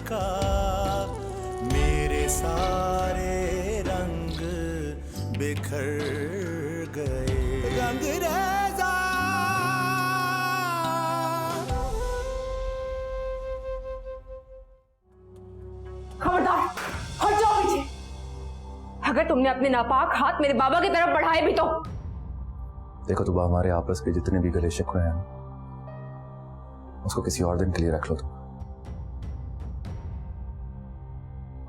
का मेरे सारे रंग बिखर गए। रंगरेज़ा खबरदार, हट जाओ पीछे। अगर तुमने अपने नापाक हाथ मेरे बाबा की तरफ बढ़ाए भी तो। देखो तुबा, हमारे आपस के जितने भी गले शिकवे हैं उसको किसी और दिन के लिए रख लो तुम।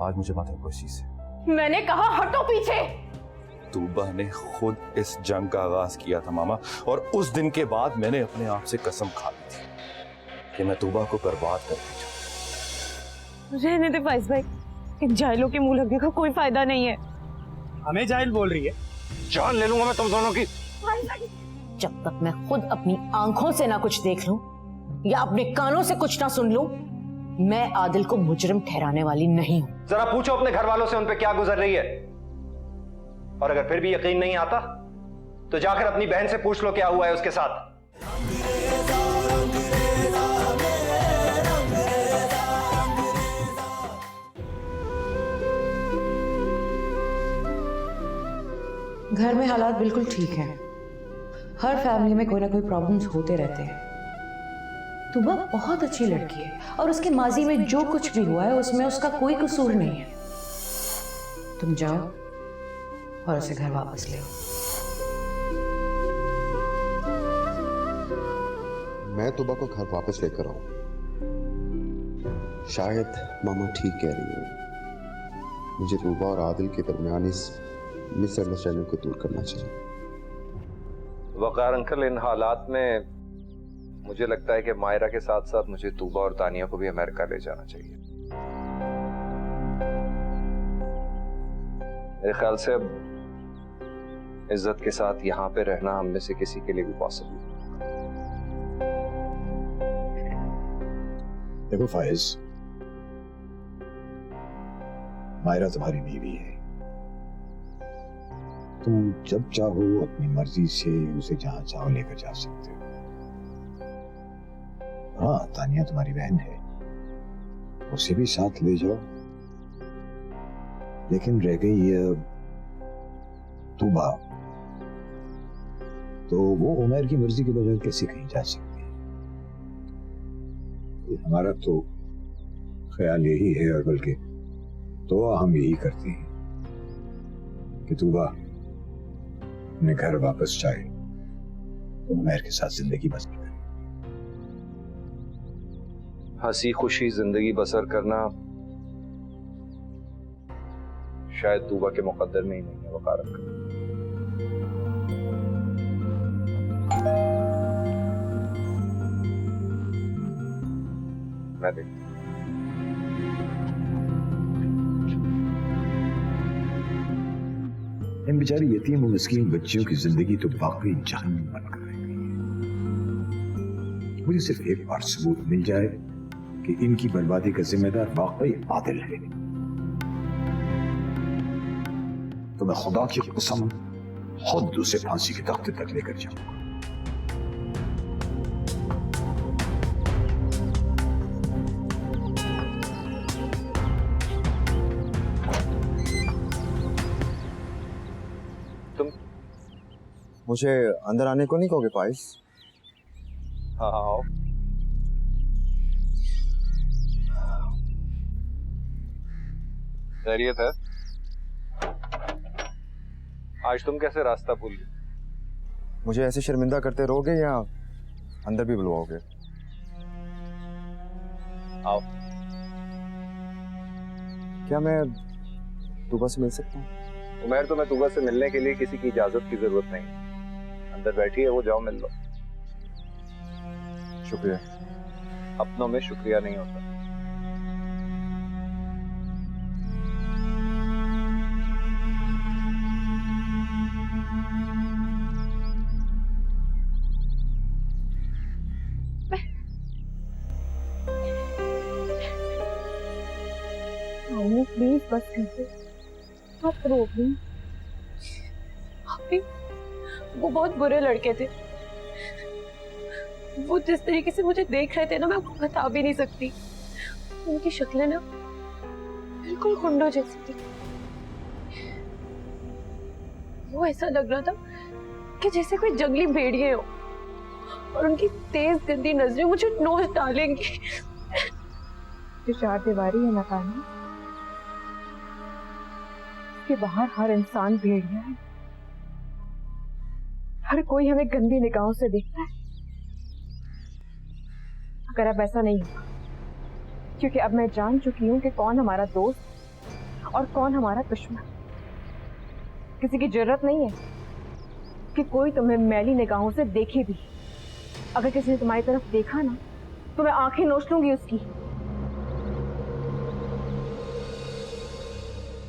आज मुझे मत रोको इस चीज से। मैंने कहा हटो पीछे। तूबा ने खुद इस जंग का आगाज किया था मामा, और उस दिन के बाद मैंने अपने आप से कसम खा ली थी कि मैं तूबा को बर्बाद कर दूंगा। रहने दे फैज भाई, इन जाहिलों के मुंह लगने का कोई फायदा नहीं है। हमें जाहिल बोल रही है? जान ले लूंगा मैं तुम दोनों की। जब तक मैं खुद अपनी आंखों से ना कुछ देख लूं या अपने कानों से कुछ ना सुन लूं, मैं आदिल को मुजरिम ठहराने वाली नहीं हूं। जरा पूछो अपने घर वालों से उन पे क्या गुजर रही है, और अगर फिर भी यकीन नहीं आता तो जाकर अपनी बहन से पूछ लो क्या हुआ है उसके साथ। घर में हालात बिल्कुल ठीक हैं। हर फैमिली में कोई ना कोई प्रॉब्लम्स होते रहते हैं। तुबा बहुत अच्छी लड़की है और उसके माजी में जो कुछ भी हुआ है उसमें उसका कोई कसूर नहीं है। तुम जाओ और उसे घर वापस ले आओ। मैं तुबा को घर वापस लेकर आऊं। शायद मामा ठीक कह रही है। मुझे तुबा और आदिल के दरमियान इस मिसअंडरस्टैंडिंग को दूर करना चाहिए। वकार अंकल, इन हालात में मुझे लगता है कि मायरा के साथ साथ मुझे तूबा और तानिया को भी अमेरिका ले जाना चाहिए। मेरे ख्याल से अब इज्जत के साथ यहाँ पे रहना हम में से किसी के लिए भी पॉसिबल नहीं। देखो फाइज, मायरा तुम्हारी बीवी है। तुम जब चाहो अपनी मर्जी से उसे जहां चाहो लेकर जा सकते हो। हाँ, तानिया तुम्हारी बहन है, उसे भी साथ ले जाओ। लेकिन रह गई ये तूबा, तो वो उमर की मर्जी के बगैर कैसे कहीं जा सकती है। हमारा तो ख्याल यही है, और बल्कि तो हम यही करते हैं कि तूबा अपने घर वापस जाए, उमर के साथ जिंदगी बसर करे। हंसी खुशी जिंदगी बसर करना शायद तूबा के मुकद्दर में ही नहीं है वकार अंकल। मैं देखता हूं। इन बेचारी यतीम और मिस्कीन बच्चियों की जिंदगी तो वाकई जहन्नम बनकर रह गई है। मुझे सिर्फ एक बार सबूत मिल जाए कि इनकी बर्बादी का जिम्मेदार वाकई आदिल है, तो मैं खुदा की कसम खुद उसे फांसी के तख्ते तक लेकर जाऊंगा। मुझे अंदर आने को नहीं कहोगे पाइस? हाँ आओ। खैरियत है? आज तुम कैसे रास्ता भूल गए? मुझे ऐसे शर्मिंदा करते रहोगे या अंदर भी बुलवाओगे? आओ। क्या मैं तूबा से मिल सकता हूँ? उमर, तो मैं तूबा से मिलने के लिए किसी की इजाजत की जरूरत नहीं। अंदर बैठी है वो, जाओ मिल लो। शुक्रिया। अपनों में शुक्रिया नहीं होता। प्लीज बस आप रो भी। वो बहुत बुरे लड़के थे। वो जिस तरीके से मुझे देख रहे थे ना, मैं आपको बता भी नहीं सकती। उनकी शक्लें ना बिल्कुल गुंडों जैसी थी। वो ऐसा लग रहा था कि जैसे कोई जंगली भेड़िए हो और उनकी तेज गंदी नजरें मुझे नोच डालेंगी। जो चार दीवारी है मकान में, उसके बाहर हर इंसान भेड़िया है। हर कोई हमें गंदी निगाहों से देखता है। अगर अब ऐसा नहीं होगा, क्योंकि अब मैं जान चुकी हूं कि कौन हमारा दोस्त और कौन हमारा दुश्मन। किसी की जरूरत नहीं है कि कोई तुम्हें मैली निगाहों से देखे भी। अगर किसी ने तुम्हारी तरफ देखा ना, तो मैं आंखें नोच लूंगी उसकी।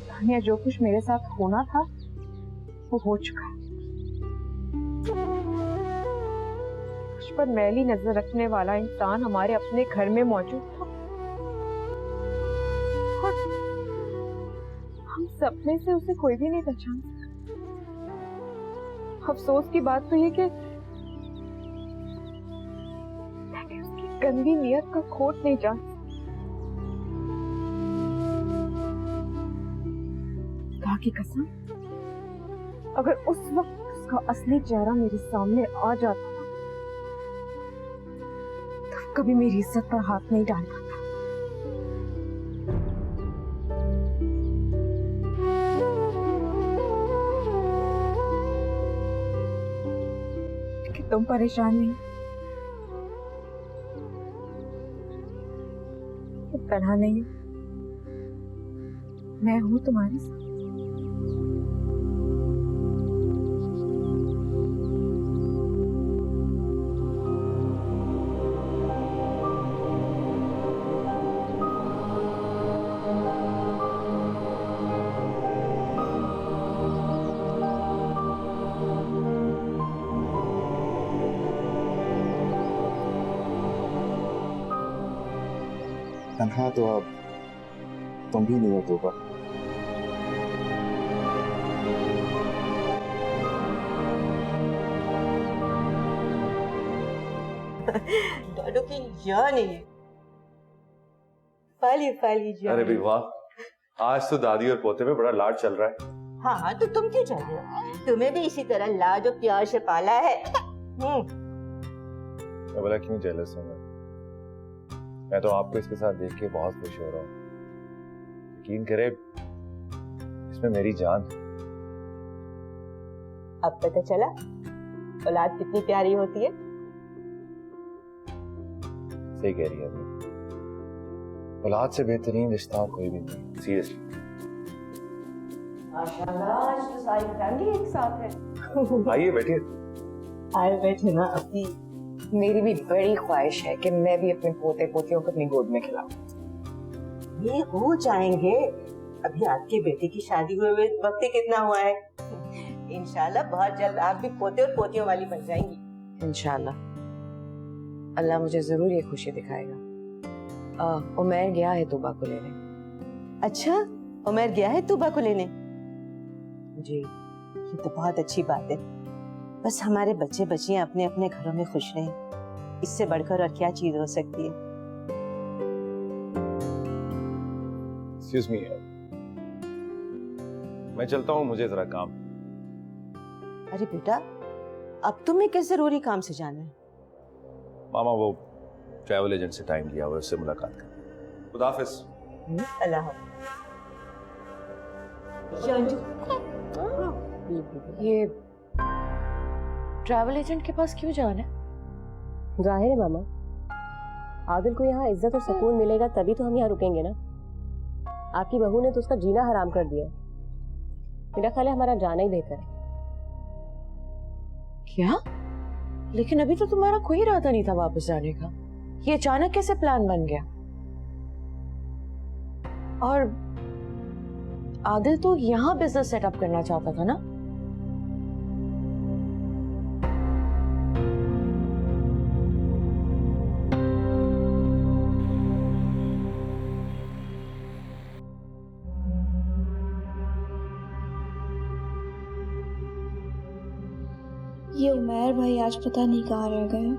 तानिया, जो कुछ मेरे साथ होना था वो हो चुका है। मुझ पर मैली नजर रखने वाला इंसान हमारे अपने घर में मौजूद था और हम सब में से उसे कोई भी नहीं पहचान सका। अफसोस की बात तो ये कि मैंने उसकी गंदी नीयत का खोट नहीं जान सका। खुदा की कसम, अगर उस वक्त उसका असली चेहरा मेरे सामने आ जाता तो कभी मेरी इज्जत पर हाथ नहीं डाल पाता। कि तुम परेशान नहीं, तुम तन्हा नहीं, मैं हूं तुम्हारे साथ। तन्हा तो अब तुम भी नहीं हो तोबा। डॉडो की जान है ये, फाली फाली जान। अरे भाई वाह, आज तो दादी और पोते में बड़ा लाड चल रहा है। हाँ तो तुम क्यों चल रहे हो? तुम्हें भी इसी तरह लाड और प्यार से पाला है। मैं बोला क्यों जेलस हूँ मैं तो आपको इसके साथ देख के बहुत खुश हो रहा हूँ। यकीन करे, इसमें मेरी जान। अब पता चला औलाद कितनी प्यारी होती है। सही कह रही है अभी, औलाद से बेहतरीन रिश्ता कोई भी नहीं, सीरियसली। माशाल्लाह, आज तो सारी फैमिली एक साथ है। आइए बैठिए। आए बैठे ना। अपनी मेरी भी बड़ी ख्वाहिश है कि मैं भी अपने पोते पोतियों को अपनी गोद में खिलाऊं। ये हो जाएंगे। अभी आपके बेटे की शादी हुए वक्त ही कितना हुआ है। इंशाल्लाह बहुत जल्द आप भी पोते और पोतियों वाली बन जाएंगी। इंशाल्लाह अल्लाह मुझे जरूर ये खुशी दिखाएगा। उमैर गया है तूबा को लेने। अच्छा, उमैर गया है तूबा को लेने? जी, ये तो बहुत अच्छी बात है। बस हमारे बच्चे बच्चियां अपने अपने घरों में खुश रहें, इससे बढ़कर और क्या चीज हो सकती है। एक्सक्यूज मी, मैं चलता हूँ, मुझे जरा काम। अरे बेटा, अब तुम्हें किस जरूरी काम से जाना है? मामा वो ट्रैवल एजेंट से टाइम लिया हुआ है, उससे मुलाकात कर। खुदा हाफिज। अल्लाह हाफिज। ये ट्रैवल एजेंट के पास क्यों जाना है? जाहिर है मामा, आदिल को यहाँ इज्जत और सुकून मिलेगा तभी तो हम यहाँ रुकेंगे ना। आपकी बहू ने तो उसका जीना हराम कर दिया। मेरा ख्याल है हमारा जाना ही बेहतर है। क्या? लेकिन अभी तो तुम्हारा कोई इरादा नहीं था वापस जाने का। ये अचानक कैसे प्लान बन गया? और आदिल तो यहाँ बिजनेस सेटअप करना चाहता था ना? ये उमैर भाई आज पता नहीं कहाँ रह गए।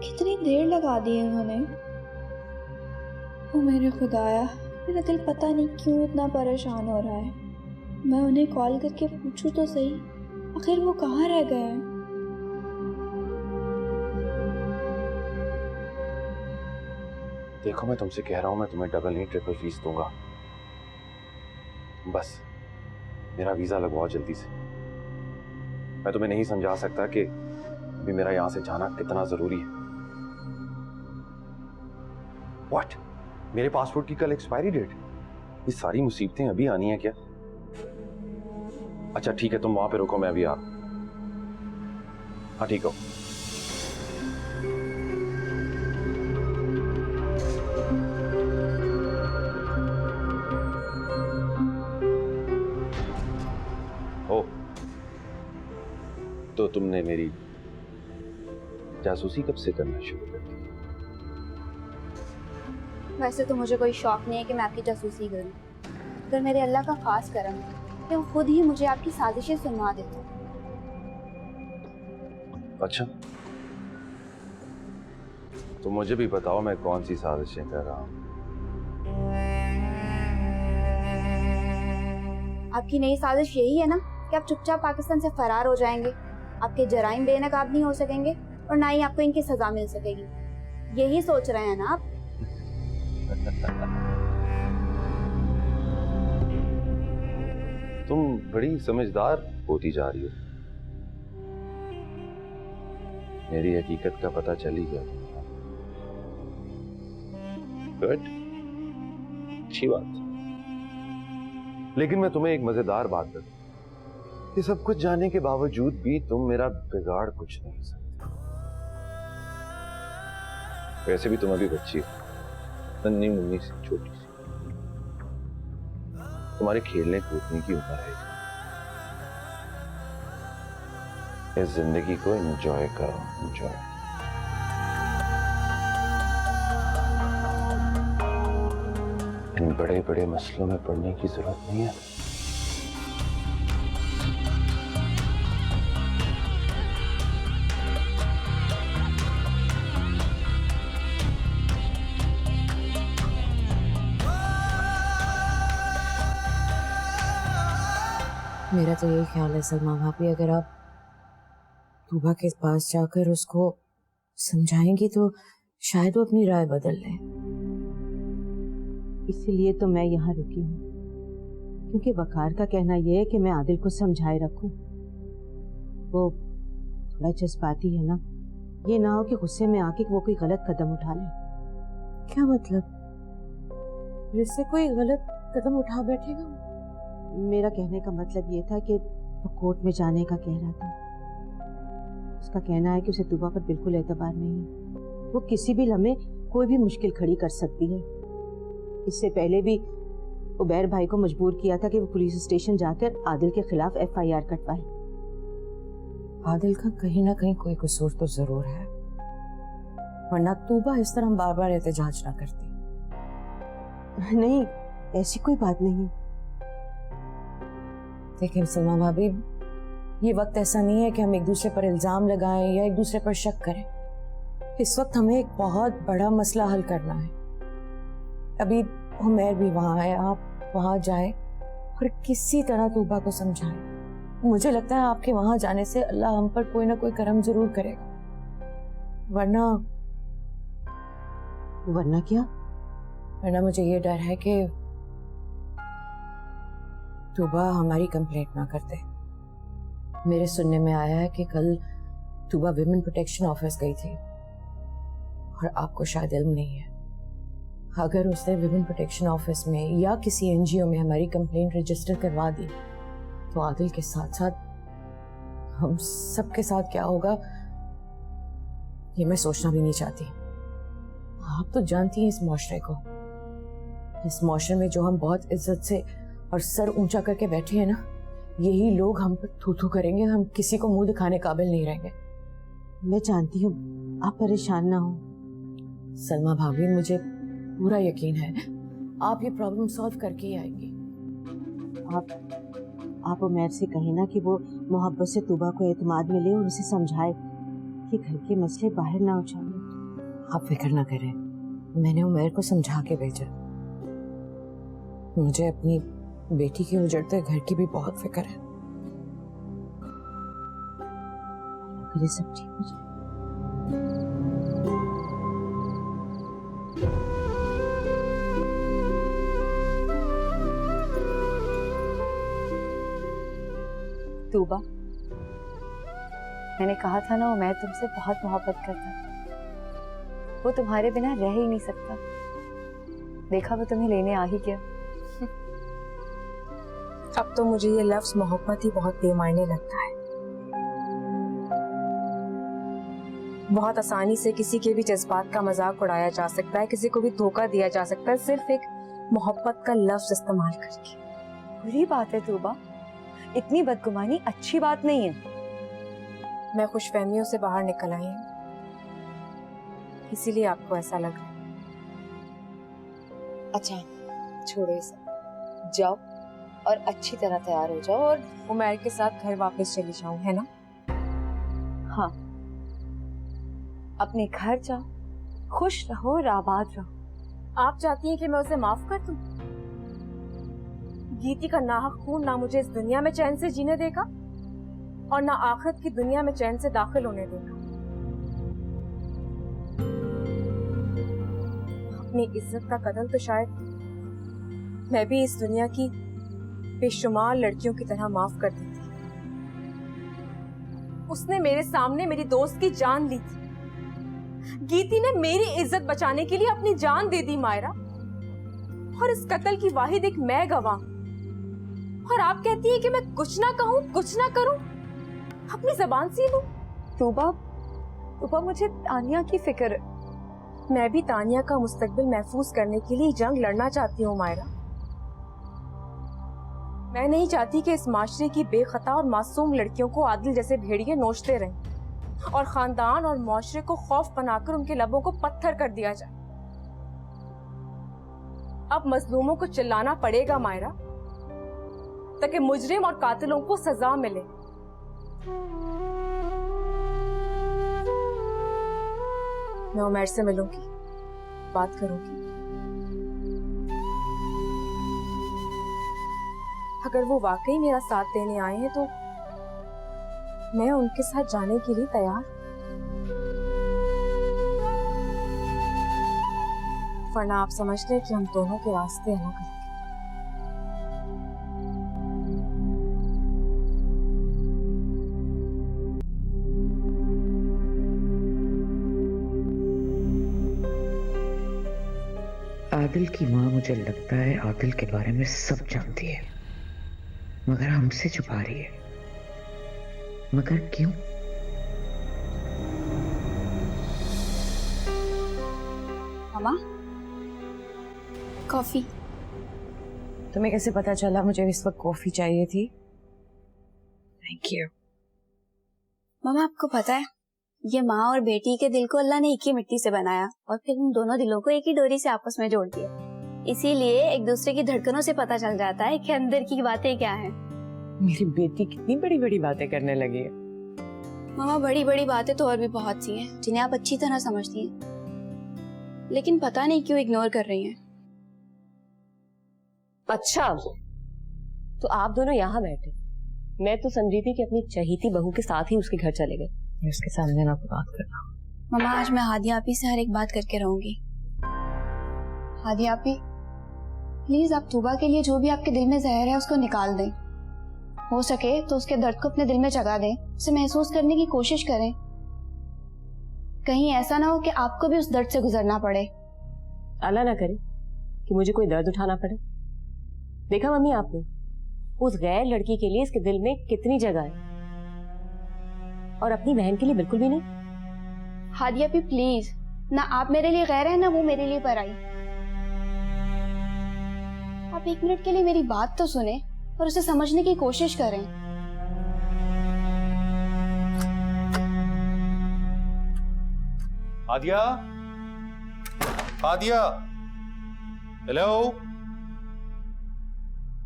कितनी देर लगा दी है उन्होंने। ओ मेरे खुदाया, मेरा दिल पता नहीं क्यों इतना परेशान हो रहा है। मैं उन्हें कॉल करके पूछूं तो सही, आखिर वो कहाँ रह गए हैं। देखो, मैं तुमसे कह रहा हूं, मैं तुम्हें डबल नहीं ट्रिपल फीस दूंगा। बस मेरा वीजा लगवाओ जल्दी से। मैं तुम्हें नहीं समझा सकता कि अभी मेरा यहां से जाना कितना जरूरी है। व्हाट? मेरे पासपोर्ट की कल एक्सपायरी डेट? ये सारी मुसीबतें अभी आनी है क्या? अच्छा ठीक है, तुम वहां पे रुको, मैं अभी आ रहा हूं। हाँ ठीक हो। तो तुमने मेरी जासूसी कब से करना शुरू कर दी? वैसे तो मुझे कोई शौक नहीं है कि मैं आपकी जासूसी करूं, पर मेरे अल्लाह का खास करम है कि वो खुद ही मुझे आपकी साजिशें सुनवा देते हैं। अच्छा, तो मुझे भी बताओ मैं कौन सी साजिशें कर रहा हूं। आपकी नई साजिश यही है ना कि आप चुपचाप पाकिस्तान से फरार हो जाएंगे, आपके जराइम बेनकाब नहीं हो सकेंगे और ना ही आपको इनकी सजा मिल सकेगी। यही सोच रहे हैं ना आप? तुम बड़ी समझदार होती जा रही हो। मेरी हकीकत का पता चल ही गया। गुड, अच्छी बात। लेकिन मैं तुम्हें एक मजेदार बात बताऊं, ये सब कुछ जानने के बावजूद भी तुम मेरा बिगाड़ कुछ नहीं सकते। वैसे भी तुम अभी बच्ची हो, नन्ही मुन्नी सी, छोटी सी, तुम्हारे खेलने कूदने की उम्र है। इस जिंदगी को एंजॉय करो, एंजॉय। इन बड़े बड़े मसलों में पड़ने की जरूरत नहीं है। मेरा तो यही ख्याल है सलमा भाभी, अगर आप तूबा के पास जाकर उसको समझाएंगी तो शायद वो अपनी राय बदल ले। इसीलिए तो मैं यहाँ रुकी हूँ, क्योंकि वकार का कहना यह है कि मैं आदिल को समझाए रखूं। वो थोड़ा जज्बाती है ना, ये ना हो कि गुस्से में आके वो कोई गलत कदम उठा ले। क्या मतलब? इससे कोई गलत कदम उठा बैठेगा? मेरा कहने का मतलब ये था कि वो कोर्ट में जाने का कह रहा था। उसका कहना है कि उसे तूबा पर बिल्कुल एतबार नहीं है। वो किसी भी लम्हे कोई भी मुश्किल खड़ी कर सकती है। इससे पहले भी उबैर भाई को मजबूर किया था कि वो पुलिस स्टेशन जाकर आदिल के खिलाफ FIR कटवाए। आदिल का कहीं ना कहीं कोई कसूर तो जरूर है, वरना तूबा इस तरह बार बार एहतजाज ना करती। नहीं, ऐसी कोई बात नहीं। देखिए सलमा भाभी, ये वक्त ऐसा नहीं है कि हम एक दूसरे पर इल्जाम लगाएं या एक दूसरे पर शक करें। इस वक्त हमें एक बहुत बड़ा मसला हल करना है। अभी उमैर भी वहां है, आप वहां जाएं और किसी तरह तूबा को समझाएं। मुझे लगता है आपके वहां जाने से अल्लाह हम पर कोई ना कोई करम जरूर करेगा। वरना क्या? वरना मुझे ये डर है कि तूबा हमारी कंप्लेंट ना करते। मेरे सुनने में आया है कि कल तूबा विमेन प्रोटेक्शन ऑफिस गई थी और आपको शायद इल्म नहीं है। अगर उसने विमेन प्रोटेक्शन ऑफिस में या किसी NGO में हमारी कंप्लेंट रजिस्टर करवा दी तो आदिल के साथ साथ हम सबके साथ क्या होगा ये मैं सोचना भी नहीं चाहती। आप तो जानती हैं इस माशरे को, इस माशरे में जो हम बहुत इज्जत से और सर ऊंचा करके बैठे हैं ना, यही लोग हम पर थू थू करेंगे, हम किसी को मुंह दिखाने काबिल नहीं रहेंगे। मैं जानती हूँ, आप परेशान ना हो। सलमा भाभी, मुझे पूरा यकीन है आप ये प्रॉब्लम सॉल्व करके ही आएंगी। आप उमैर से कहें ना कि वो मोहब्बत से तूबा को एतमाद में ले और उसे समझाए कि घर के मसले बाहर ना उछाले। आप फिक्र ना करें, मैंने उमैर को समझा के भेजा। मुझे अपनी बेटी के उजड़ते घर की भी बहुत फिक्र है। ये सब ठीक हो जाए। तूबा, मैंने कहा था ना उमैर तुमसे बहुत मोहब्बत करता है। वो तुम्हारे बिना रह ही नहीं सकता। देखा वो तुम्हें लेने आ ही गया। अब तो मुझे ये लफ्ज मोहब्बत ही बहुत बेमायने लगता है। बहुत आसानी से किसी के भी जज्बात का मजाक उड़ाया जा सकता है, किसी को भी धोखा दिया जा सकता है सिर्फ एक मोहब्बत का लफ्ज इस्तेमाल करके। बुरी बात है तूबा, इतनी बदगुमानी अच्छी बात नहीं है। मैं खुशफहमियों से बाहर निकल आई हूँ, इसीलिए आपको ऐसा लग रहा है। अच्छा छोड़ो इसे, जाओ और अच्छी तरह तैयार हो जाओ और उमैर के साथ घर वापस चली जाऊं, है ना? हाँ, अपने घर जाओ, खुश रहो और आबाद रहो। आप चाहती हैं कि मैं उसे माफ कर दूं? गीती का नाहक खून ना मुझे इस दुनिया में चैन से जीने देगा और ना आखिरत की दुनिया में चैन से दाखिल होने देगा। अपनी इज्जत का कत्ल तो शायद मैं भी इस दुनिया की बेशुमार लड़कियों की तरह माफ कर देती। उसने मेरे सामने मेरी दोस्त की जान ली थी। गीती ने मेरी इज्जत बचाने के लिए अपनी जान दे दी मायरा, और इस कत्ल की वाहिद एक मैं गवाह। और आप कहती है कि मैं कुछ ना कहूं, कुछ ना करूं, अपनी जबान सी लूं। तूबा मुझे तानिया की फिक्र है। मैं भी तानिया का मुस्तकबिल महफूज करने के लिए जंग लड़ना चाहती हूँ मायरा। मैं नहीं चाहती कि इस माशरे की बेखता और मासूम लड़कियों को आदिल जैसे भेड़िए नोचते रहें और खानदान और माशरे को खौफ बनाकर उनके लबों को पत्थर कर दिया जाए। अब मजलूमों को चिल्लाना पड़ेगा मायरा, ताकि मुजरिम और कातिलों को सजा मिले। मैं उमैर से मिलूंगी, बात करूंगी। अगर वो वाकई मेरा साथ देने आए हैं तो मैं उनके साथ जाने के लिए तैयार, वरना आप समझ लें कि हम दोनों के रास्ते अलग हैं। आदिल की माँ मुझे लगता है आदिल के बारे में सब जानती है, मगर हमसे छुपा रही है। मगर क्यों? मामा, कॉफी। तुम्हें कैसे पता चला मुझे इस वक्त कॉफी चाहिए थी? Thank you. मामा, आपको पता है ये माँ और बेटी के दिल को अल्लाह ने एक ही मिट्टी से बनाया और फिर उन दोनों दिलों को एक ही डोरी से आपस में जोड़ दिया। इसीलिए एक दूसरे की धड़कनों से पता चल जाता है कि अंदर की बातें क्या हैं। मेरी बेटी कितनी बड़ी बड़ी बातें करने लगी है। मामा, बड़ी बड़ी बातें तो और भी बहुत सी हैं जिन्हें आप अच्छी तरह समझती हैं, लेकिन पता नहीं क्यों इग्नोर कर रही हैं। अच्छा, तो आप दोनों यहाँ बैठे, मैं तो समझी थी कि अपनी चहीती बहू के साथ ही उसके घर चले गए। उसके सामने ना बात करना। मामा, आज मैं हादिया आपी से हर एक बात करके रहूंगी। हादिया आपी, प्लीज आप तूबा के लिए जो भी आपके दिल में जहर है उसको निकाल दें। हो सके तो उसके दर्द को अपने दिल में जगा दें, उसे महसूस करने की कोशिश करें। कहीं ऐसा ना हो कि आपको भी उस दर्द से गुजरना पड़े। अल्लाह ना करे कि मुझे कोई दर्द उठाना पड़े। देखा मम्मी आपने, उस गैर लड़की के लिए इसके दिल में कितनी जगह है, और अपनी बहन के लिए बिल्कुल भी नहीं। हादिया भी प्लीज, ना आप मेरे लिए गैर है ना वो मेरे लिए पराई। आप एक मिनट के लिए मेरी बात तो सुने और उसे समझने की कोशिश करें। हादिया, हादिया, हेलो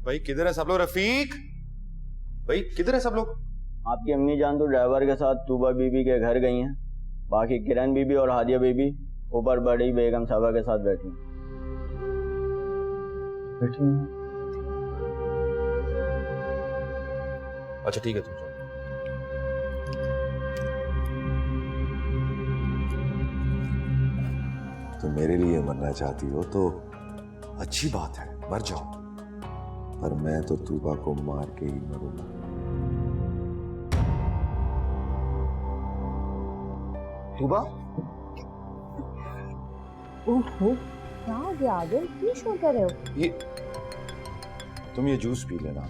भाई, किधर है सब लोग? रफीक भाई, किधर है सब लोग? आपकी अम्मी जान तो ड्राइवर के साथ तूबा बीबी के घर गई हैं। बाकी किरण बीबी और हादिया बीबी ऊपर बड़ी बेगम साहबा के साथ बैठी बैठी। अच्छा ठीक है, तुम जाओ। तुम मेरे लिए मरना चाहती हो तो अच्छी बात है, मर जाओ, पर मैं तो तूबा को मार के ही मरूंगा। तूबा, ओहो, क्या हो गया आदिल? क्यों शोर कर रहे हो? ये तुम ये जूस पी लेना।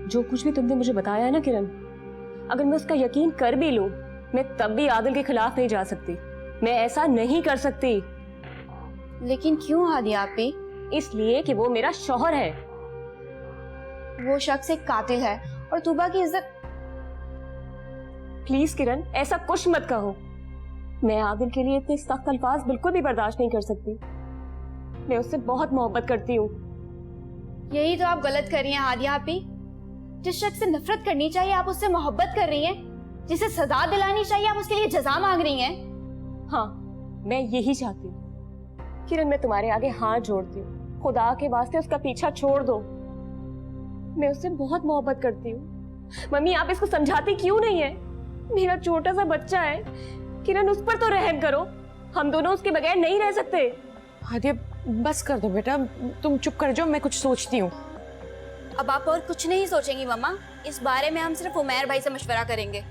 जो कुछ भी तुमने मुझे बताया है ना किरण, अगर मैं उसका यकीन कर भी लूं, मैं तब भी आदिल के खिलाफ नहीं जा सकती। मैं ऐसा नहीं कर सकती। लेकिन क्यों हादिया आपी? इसलिए कि वो मेरा शौहर है। वो शख्स एक कातिल है और तूबा की इज्जत। प्लीज किरण, ऐसा कुछ मत कहो। मैं आदिल के लिए इतने सख्त अल्फाज बिल्कुल भी बर्दाश्त नहीं कर सकती। मैं उससे बहुत मोहब्बत करती हूँ। यही तो आप गलत कर रही हैं हादिया आपी। जिस शख्स से नफरत करनी चाहिए आप उससे मोहब्बत कर रही हैं। जिसे सजा दिलानी चाहिए आप उसके लिए जजा मांग रही हैं। हाँ, मैं यही चाहती हूँ। किरण, मैं तुम्हारे आगे हाथ जोड़ती हूँ, खुदा के वास्ते उसका पीछा छोड़ दो। मैं उससे बहुत मोहब्बत करती हूँ। मम्मी, आप इसको समझाती क्यों नहीं है? मेरा छोटा सा बच्चा है। किरण, उस पर तो रहम करो। हम दोनों उसके बगैर नहीं रह सकते। हादिया, बस कर दो बेटा, तुम चुप कर जाओ, मैं कुछ सोचती हूँ। अब आप और कुछ नहीं सोचेंगी मम्मा, इस बारे में हम सिर्फ उमैर भाई से मशवरा करेंगे।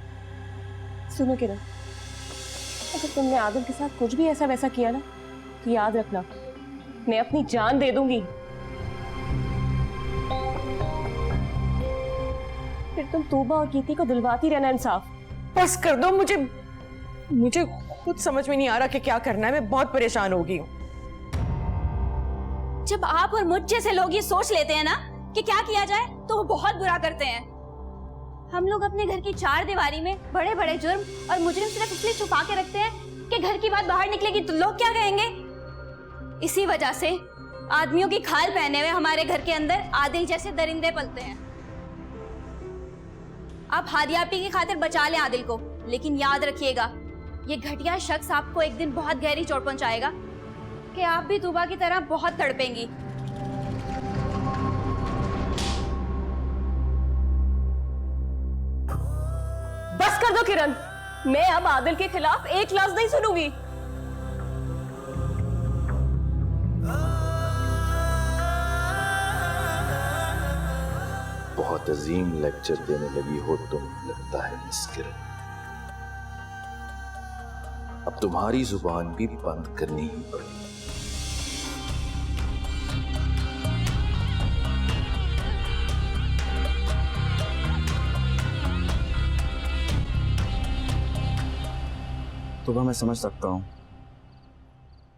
सुनो किरण, अगर तुमने आदिल के साथ कुछ भी ऐसा वैसा किया ना, तो याद रखना, मैं अपनी जान दे दूंगी। फिर तुम तूबा और कीर्ति को दिलवाती रहना इंसाफ। बस कर दो, मुझे खुद समझ में नहीं आ रहा कि क्या करना है। मैं बहुत परेशान हो गई हूँ। जब आप और मुझ जैसे लोग ये सोच लेते हैं ना कि क्या किया जाए, तो वो बहुत बुरा करते हैं। हम लोग अपने घर की चार दीवारी में बड़े बड़े जुर्म और मुजरिम सिर्फ इसलिए छुपा के रखते हैं कि घर की बात बाहर निकलेगी तो लोग क्या कहेंगे। इसी वजह से आदमियों की खाल पहने हुए हमारे घर के अंदर आदिल जैसे दरिंदे पलते हैं। आप हादिया आपी की खातिर बचा लें आदिल को, लेकिन याद रखिएगा, ये घटिया शख्स आपको एक दिन बहुत गहरी चोट पहुंचाएगा कि आप भी तूबा की तरह बहुत तड़पेंगी। बस कर दो किरण, मैं अब आदिल के खिलाफ एक लफ्ज नहीं सुनूंगी। बहुत अजीम लेक्चर देने लगी हो तुम, लगता है मिस किरण। अब तुम्हारी जुबान भी बंद करनी ही पड़ेगी। तो मैं समझ सकता हूँ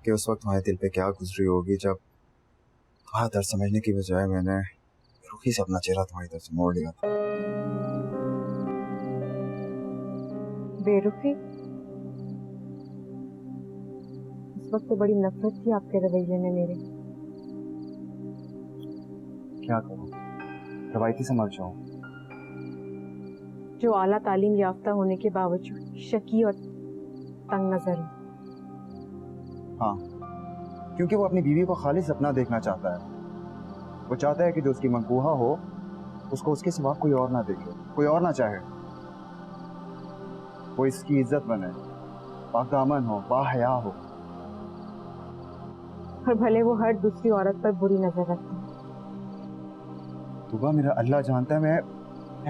कि उस वक्त तुम्हारे दिल पे क्या गुजरी होगी जब तुम्हारा दर्द समझने की बजाय मैंने रुखी से अपना चेहरा तुम्हारी तरफ से मोड़ लिया था। बेरुखी? उस वक्त तो बड़ी नफरत थी आपके रवैये में मेरे। क्या करूँ, रवायती समझ जाऊँ। जो आला तालीम याफ्ता होने के बावजूद शकी और तंग नजर है। हाँ, क्योंकि वो अपनी बीवी को खालिस अपना देखना चाहता है। वो चाहता है कि जो उसकी मनकूहा हो उसको उसके सिवा कोई और ना देखे, कोई और ना चाहे। वो इसकी इज्जत बने, पाकदामन हो, बाहया हो। और भले वो हर दूसरी औरत पर बुरी नजर रखते हैं। तुबा, मेरा अल्लाह जानता है मैं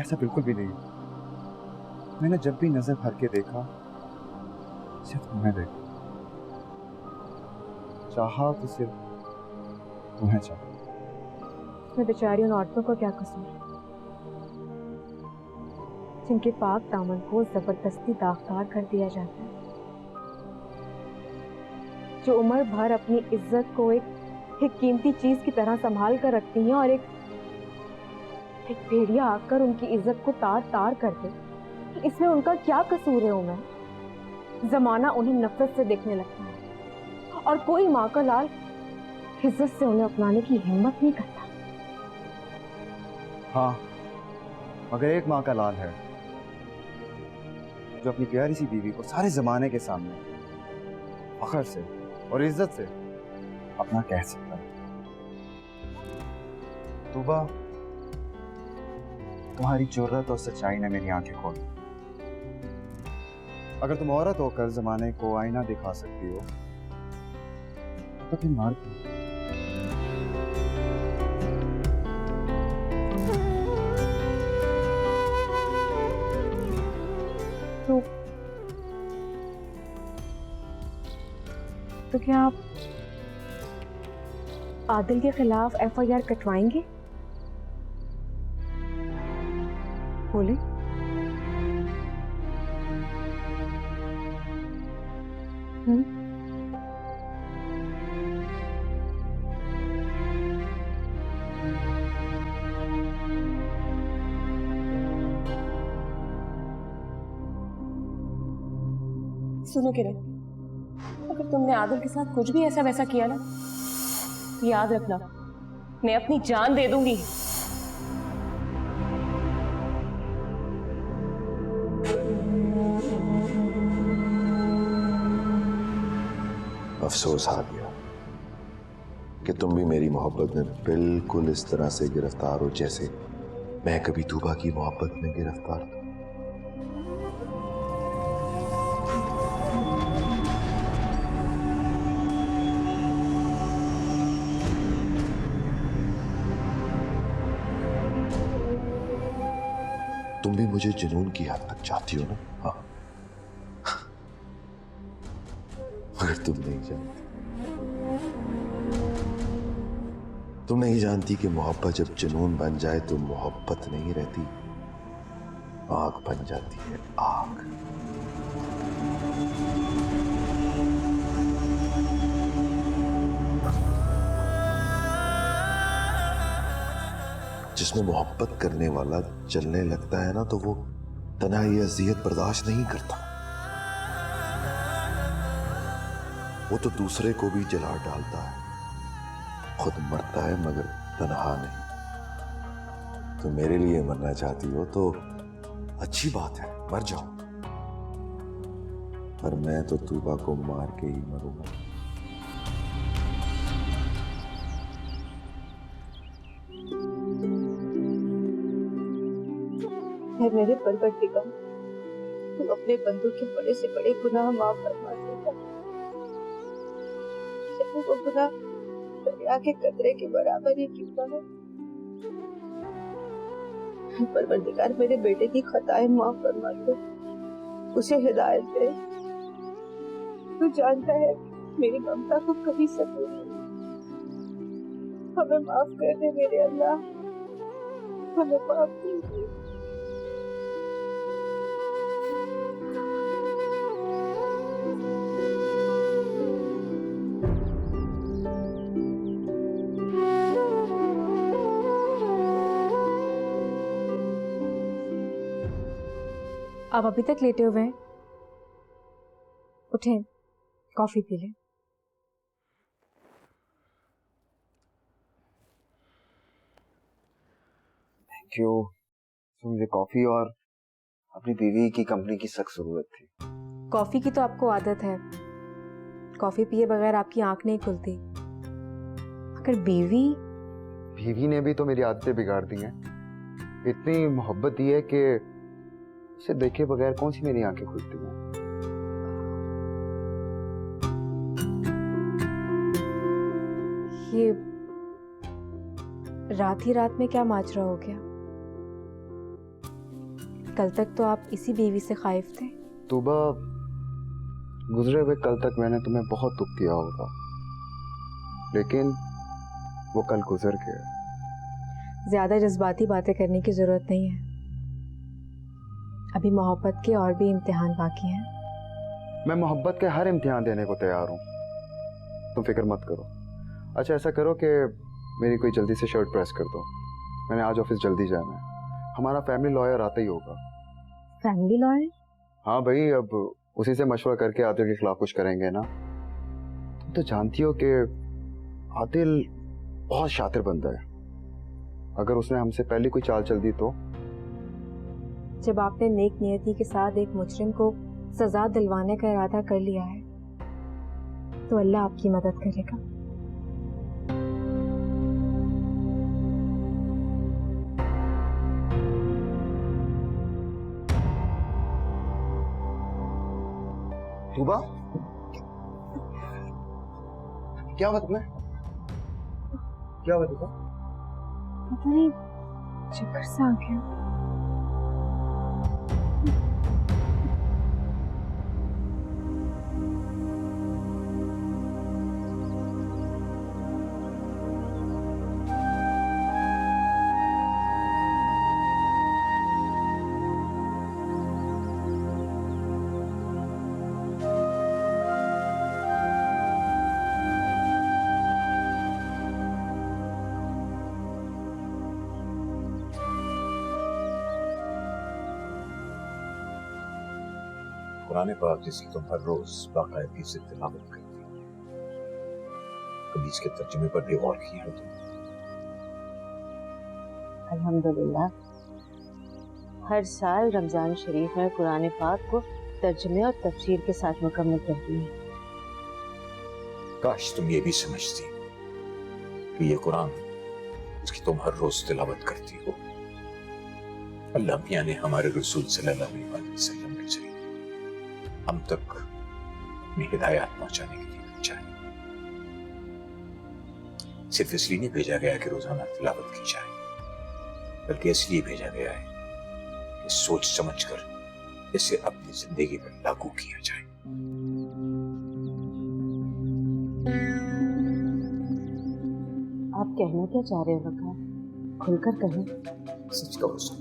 ऐसा बिल्कुल भी नहीं। मैंने जब भी नजर भर के देखा सिर्फ तुम्हें देखा, चाहा तो सिर्फ तुम्हें चाहा। मैं बेचारी उन औरतों को क्या कसूर जिनके पाक दामन को जबरदस्ती दागदार कर दिया जाता है, जो उम्र भर अपनी इज्जत को एक कीमती चीज की तरह संभाल कर रखती हैं और एक भेड़िया आकर उनकी इज्जत को तार तार कर दे। इसमें उनका क्या कसूर है उमर? जमाना उन्हें नफरत से देखने लगता है और कोई माँ का लाल इज्जत से उन्हें अपनाने की हिम्मत नहीं करता। हाँ, मगर एक माँ का लाल है जो अपनी प्यारी सी बीवी को सारे जमाने के सामने फख्र से और इज्जत से अपना कह सकता है। तूबा, तुम्हारी जुर्रत और सच्चाई ने मेरी आंखें खोली। अगर तुम औरत होकर जमाने को आईना दिखा सकती हो तो फिर मर्द तो क्या आप आदिल के खिलाफ एफआईआर कटवाएंगे? बोले। सुनो किरण, अगर तुमने आदिल के साथ कुछ भी ऐसा वैसा किया ना, तो याद रखना मैं अपनी जान दे दूंगी। अफसोस आ गया कि तुम भी मेरी मोहब्बत में बिल्कुल इस तरह से गिरफ्तार हो जैसे मैं कभी तूबा की मोहब्बत में गिरफ्तार था। तुम भी मुझे जुनून की हद तक चाहती हो ना? हाँ, मगर तुम नहीं जानती कि मोहब्बत जब जुनून बन जाए तो मोहब्बत नहीं रहती, आग बन जाती है, आग। जिसमें मोहब्बत करने वाला जलने लगता है ना, तो वो तन्हाई अज़ियत बर्दाश्त नहीं करता, वो तो दूसरे को भी जला डालता है, खुद मरता है मगर तन्हा नहीं। तो मेरे लिए मरना चाहती हो तो अच्छी बात है, मर जाओ, पर मैं तो तूबा को मार के ही मरूंगा। है मेरे परवरदिगार, तुम अपने बंदों के बड़े से बड़े गुनाह माफ फरमा देगा। चाहे वो गुनाह दरिया के कतरे के बराबर ही क्यों ना हो। परवरदिगार, मेरे बेटे की खताएं माफ फरमा दे, उसे हिदायत दे। तू जानता है मेरी ममता को कभी सकून नहीं। हमें माफ कर दे मेरे अल्लाह, हमें माफ कर दे। आप अभी तक लेटे हुए हैं? उठें, कॉफी पी लें। Thank you. तो मुझे कॉफी और अपनी बीवी की कंपनी की सख्त जरूरत थी। कॉफी की तो आपको आदत है, कॉफी पिए बगैर आपकी आंख नहीं खुलती। अगर बीवी ने भी तो मेरी आदतें बिगाड़ दी हैं। इतनी मोहब्बत दी है कि उसे देखे बगैर कौन सी मेरी आंखें खुलती हैं। ये रात ही रात में क्या माजरा हो गया? कल तक तो आप इसी बीवी से खाइफ थे। तूबा, गुजरे हुए कल तक मैंने तुम्हें बहुत दुख दिया होगा, लेकिन वो कल गुजर गया। ज्यादा जज्बाती बातें करने की जरूरत नहीं है, अभी मोहब्बत के और भी इम्तिहान बाकी हैं। मैं मोहब्बत के हर इम्तिहान देने को तैयार हूँ, तुम फिक्र मत करो। अच्छा, ऐसा करो कि मेरी कोई जल्दी से शर्ट प्रेस कर दो, मैंने आज ऑफिस जल्दी जाना है। हमारा फैमिली लॉयर आता ही होगा। Family lawyer? हाँ भाई, अब उसी से मशवरा करके आदिल के खिलाफ कुछ करेंगे ना। तुम तो जानती हो कि आदिल बहुत शातिर बंदा है, अगर उसने हमसे पहले कोई चाल चल दी तो? जब आपने नेक नियति के साथ एक मुजरिम को सजा दिलवाने का इरादा कर लिया है तो अल्लाह आपकी मदद करेगा। तूबा, क्या हुआ तुम्हें? क्या हुआ तूबा? पता नहीं, चक्कर सा आ गया। कुरान पाक जिसकी तुम हर रोज बाकायदगी से तिलावत करती हो, कभी इसके तर्जुमे पर भी गौर किया है तुम? अल्हम्दुलिल्लाह, हर साल रमजान शरीफ में कुरान पाक को तर्जुमे और तफसीर के साथ मुकम्मल करती है। काश तुम ये भी समझती कि ये कुरान जिसकी तुम हर रोज तिलावत करती हो, अल्लाह मियां ने हमारे रसूल सल्लल्लाहु अलैहि वसल्लम के जरिए हम तक अपनी हिदायत पहुंचाने के लिए भेजा है। सिर्फ इसलिए नहीं भेजा गया कि रोजाना तिलावत की जाए, बल्कि इसलिए भेजा गया है कि सोच समझकर इसे अपनी जिंदगी पर लागू किया जाए। आप कहना क्या चाह रहे हो वकार? खुलकर कहें। सच कहो सो,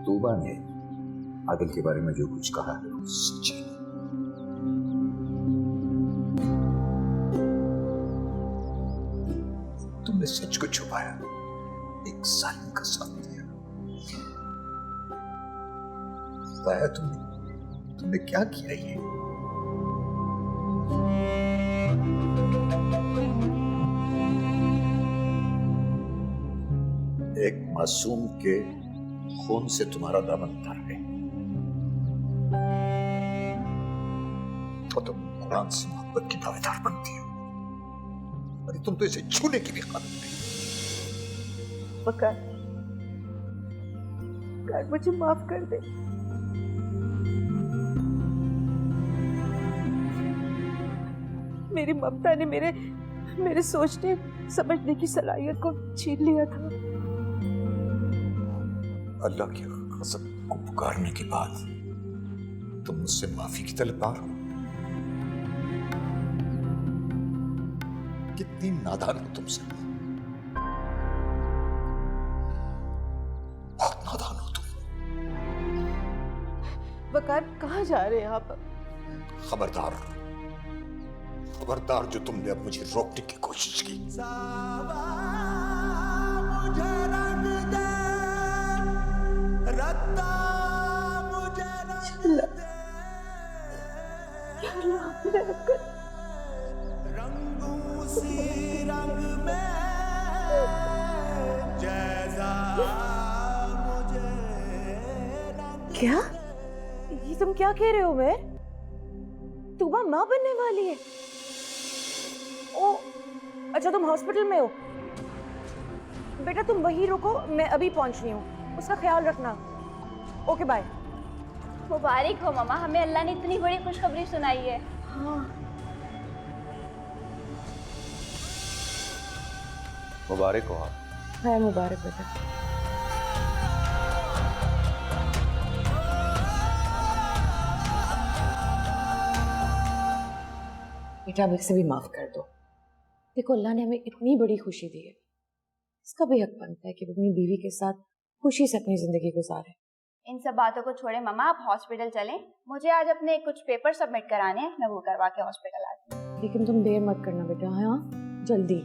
तूबा ने आदिल के बारे में जो कुछ कहा है वो सच है। तुमने सच को छुपाया, एक जालिम का साथ दिया। बताया तुमने क्या किया ये? एक मासूम के खून से तुम्हारा दामन तर है, तो तुम कुरान से मोहब्बत की दावेदार बनती हो, अरे तुम तो इसे छूने की भी काबिल नहीं। वकार, मुझे माफ कर दे। मेरी ममता ने मेरे सोचने समझने की सलाहियत को छीन लिया था। अल्लाह के गज़ब को पुकारने के बाद तुम मुझसे माफी की तलबगार हो? कितनी नादान हो तुमसे, बहुत नादान हो तुम। वकार, कहाँ जा रहे हैं आप? खबरदार, खबरदार जो तुमने अब मुझे रोकने की कोशिश की। रंगों सी रंग में जैसा मुझे क्या? ये तुम क्या कह रहे हो? मैं तूबा माँ बनने वाली है? ओ, अच्छा तुम हॉस्पिटल में हो? बेटा तुम वहीं रुको, मैं अभी पहुंच रही हूँ, उसका ख्याल रखना। Okay bye. मुबारक हो मामा, हमें अल्लाह ने इतनी बड़ी खुशखबरी सुनाई है। हाँ, मुबारक हो आप। है मुबारक बेटा। बेटा अब इसे भी माफ कर दो। देखो अल्लाह ने हमें इतनी बड़ी खुशी दी है, इसका भी हक बनता है कि वो अपनी बीवी के साथ खुशी से अपनी जिंदगी गुजारे। इन सब बातों को छोड़े मामा, आप हॉस्पिटल चलें। मुझे आज अपने कुछ पेपर सबमिट कराने हैं, मैं वो करवा के हॉस्पिटल आती हूँ। लेकिन तुम देर मत करना बेटा। हाँ, जल्दी।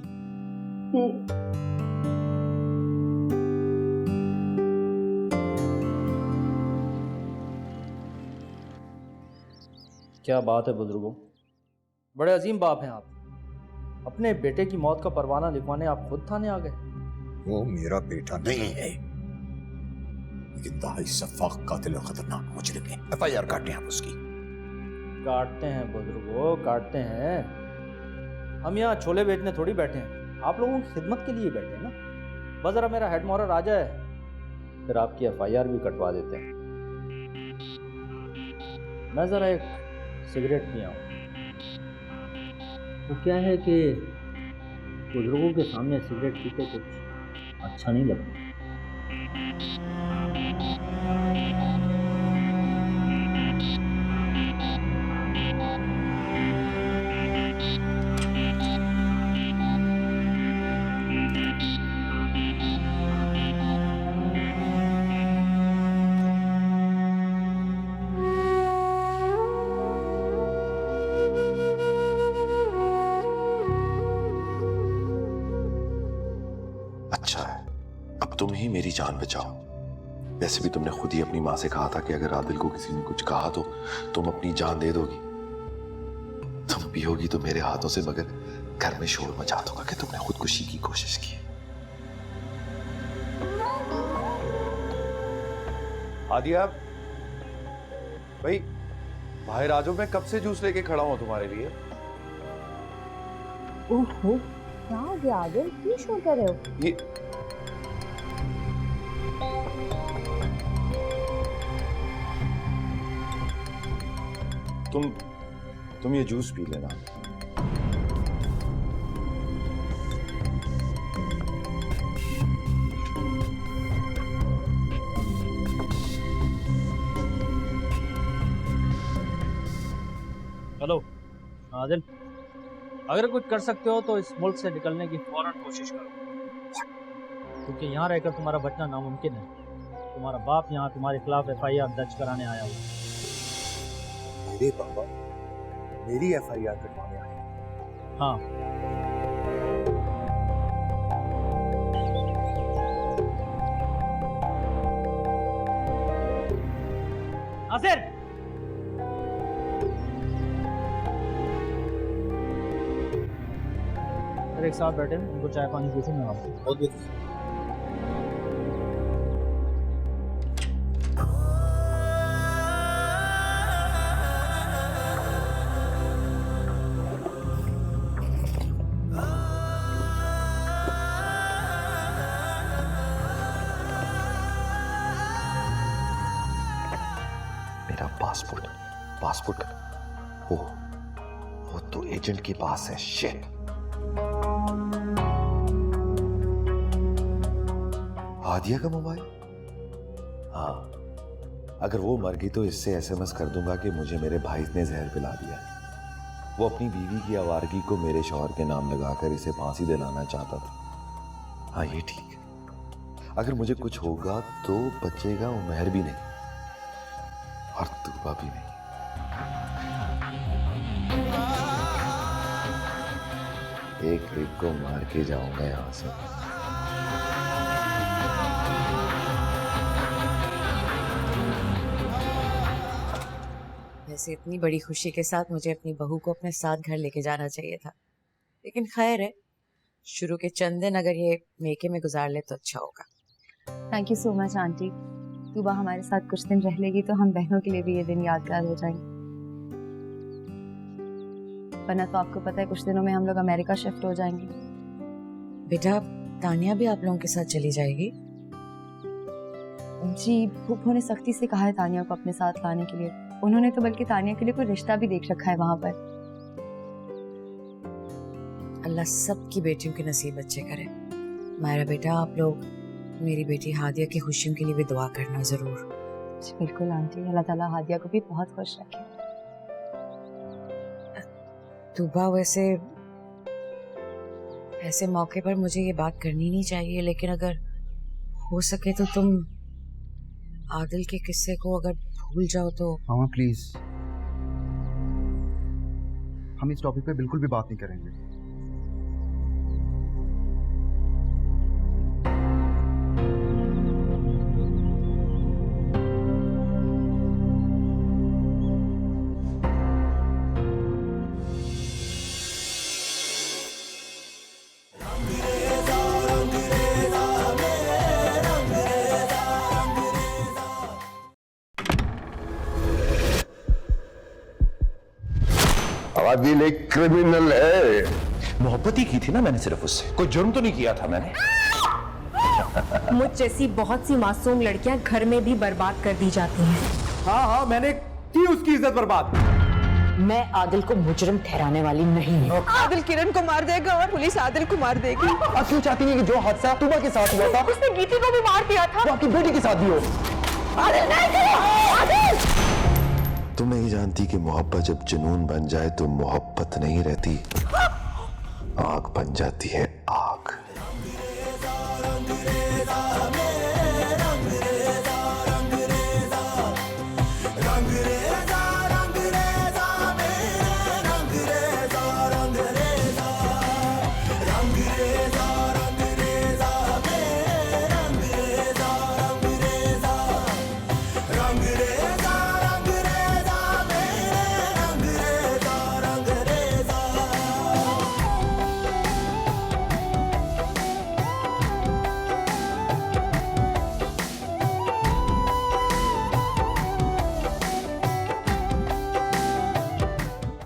क्या बात है बुजुर्गों, बड़े अजीम बाप हैं आप। अपने बेटे की मौत का परवाना लिखवाने आप खुद थाने आ गए। वो मेरा बेटा नहीं है, लेकिन दहाई सफाक कातिल और खतरनाक मुजरिम है। FIR काटें आप उसकी। काटते हैं बुजुर्गो, काटते हैं। हम यहाँ छोले बेचने थोड़ी बैठे हैं, आप लोगों की खिदमत के लिए बैठे हैं ना। बस जरा मेरा हेड मॉरर आ जाए, फिर आपकी FIR भी कटवा देते हैं। मैं जरा एक सिगरेट पिया हूँ। तो क्या है कि बुजुर्गों के सामने सिगरेट पीते कुछ अच्छा नहीं लगता। अच्छा है, अब तुम ही मेरी जान बचाओ। वैसे भी तुमने खुद ही अपनी माँ से कहा था कि अगर आदिल को किसी ने कुछ कहा तो तुम अपनी जान दे दोगी। तुम पियोगी तो मेरे हाथों से, मगर घर में शोर मचा दूंगा कि तुमने खुदकुशी की कोशिश की। आदिया भाई, बाहर आ जाओ, मैं कब से जूस लेके खड़ा हूं तुम्हारे लिए। ओहो, क्या हो गया आदिल, क्यों शोर कर रहे हो? ये तुम ये जूस पी लेना। हेलो आदिल, अगर कुछ कर सकते हो तो इस मुल्क से निकलने की फौरन कोशिश करो, क्योंकि यहाँ रहकर तुम्हारा बचना नामुमकिन है। तुम्हारा बाप यहाँ तुम्हारे खिलाफ FIR दर्ज कराने आया हुआ है। मेरे पापा मेरी FIR कटवाने आए? हाँ, नासिर, एक साथ बैठे हैं, उनको चाय पानी पूछूंगा आपको। मेरा पासपोर्ट वो तो एजेंट के पास है। शिट। आदिया का मोबाइल? हाँ, अगर वो मर गई तो इससे SMS कर दूंगा कि मुझे मेरे भाई ने जहर पिला दिया है। वो अपनी बीवी की आवारगी को मेरे शौहर के नाम लगाकर इसे फांसी दिलाना चाहता था। हाँ, ये ठीक है। अगर मुझे कुछ होगा तो बचेगा उमर भी नहीं और तूबा भी नहीं। एक को मार के जाऊंगा यहां से। वैसे इतनी बड़ी खुशी के साथ मुझे अपनी बहू को अपने साथ घर लेके जाना चाहिए था, लेकिन खैर है, शुरू के चंद दिन अगर ये मेके में गुजार ले तो अच्छा होगा। Thank you so much aunty. Tuba हमारे साथ कुछ दिन रह लेगी तो हम बहनों के लिए भी ये दिन यादगार हो जाएंगे। वरना तो आपको पता है कुछ दिनों में हम लोग अमेरिका शिफ्ट हो जाएंगे। बेटा, तानिया भी आप लोगों के साथ चली जाएगी? जी, फूफो ने सख्ती से कहा है तानिया को अपने साथ लाने के लिए। उन्होंने तो बल्कि तानिया के लिए कोई रिश्ता भी देख रखा है वहां पर। अल्लाह सबकी बेटियों के नसीब अच्छे करे। मायरा बेटा, आप लोग मेरी बेटी हादिया की खुशियों के लिए भी दुआ करना जरूर। बिल्कुल आंटी, अल्लाह ताला हादिया को भी बहुत खुश रखे। तूबा, वैसे ऐसे मौके पर मुझे ये बात करनी नहीं चाहिए, लेकिन अगर हो सके तो तुम आदिल के किस्से को अगर भूल जाओ तो। मामा प्लीज, हम इस टॉपिक पे बिल्कुल भी बात नहीं करेंगे। आदिल एक क्रिमिनल है। मोहब्बत ही की थी ना मैंने सिर्फ उससे, कोई जुर्म तो नहीं किया था मैंने। मुझ जैसी बहुत सी मासूम लड़कियां घर में भी बर्बाद कर दी जाती हैं। हाँ हाँ, मैंने की उसकी इज्जत बर्बाद। मैं आदिल को मुजरिम ठहराने वाली नहीं हूँ। आदिल किरण को मार देगा और पुलिस आदिल को मार देगी। आप क्यों चाहती हैं कि जो हादसा तुबा के साथ हुआ था उसने गीती को भी मार दिया था, वो आपकी बेटी के साथ भी हो? आदिल नहीं करो, आदिल। तुम नहीं जानती कि मोहब्बत जब जुनून बन जाए तो मोहब्बत नहीं रहती, आग बन जाती है आग।